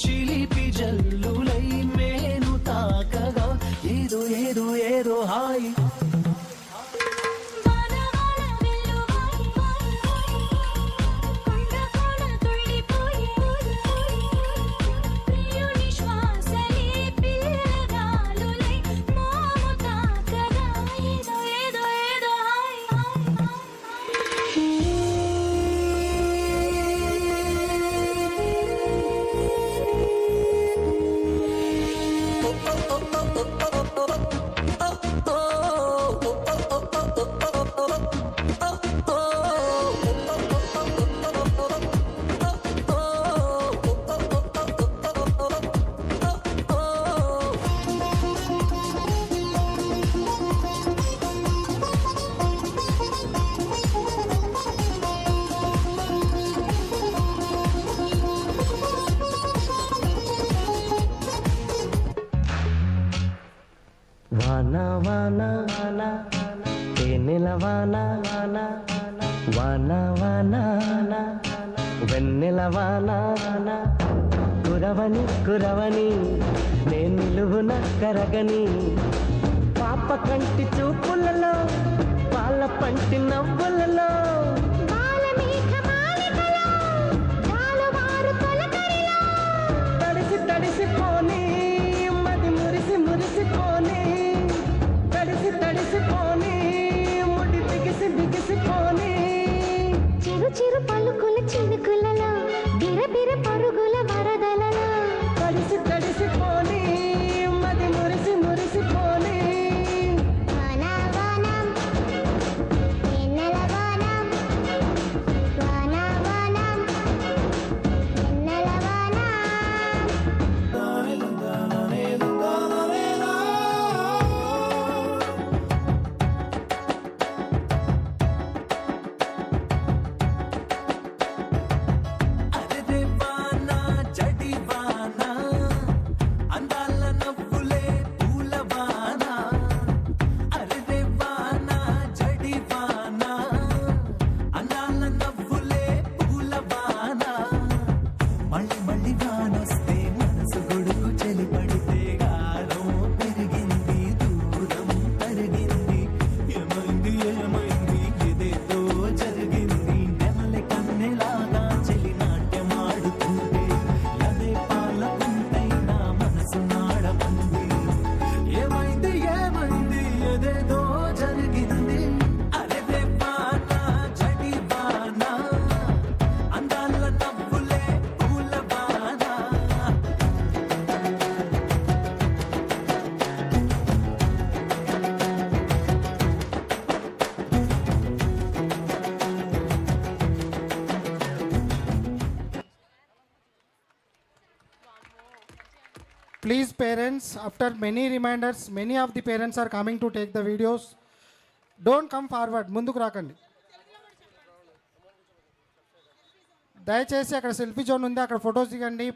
చిలిపి జల్లులై మేను తాకగా ఏదో ఏదో ఏదో హాయి వానా వానా వానా తేనెల వానా వానా వానా వానా వెన్నెల వానా వానా కురవని కురవని నేను నిలువున కరగని పాప కంటి చూపులలో పాల పంటి నవ్వులలో తడిసి తడిసిపోని మది మురిసి మురిసిపోని తడిసిపోని ముడి బిగిసి బిగిసిపోని చిరు చిరు పలుకుల చినుకులలో బిరబిర పరుగుల వరదలలో తడిసిపోని మది మురిసి మురిసిపోని వానవానం ఎన్నెలవానం వానవానం ఎన్నెలవానం Please parents, after many reminders, many of the parents are coming to take the videos. Don't come forward. ముందుకు రాకండి. దయచేసి అక్కడ సెల్ఫీ జోన్ ఉంది, అక్కడ ఫొటోస్ దిగండి.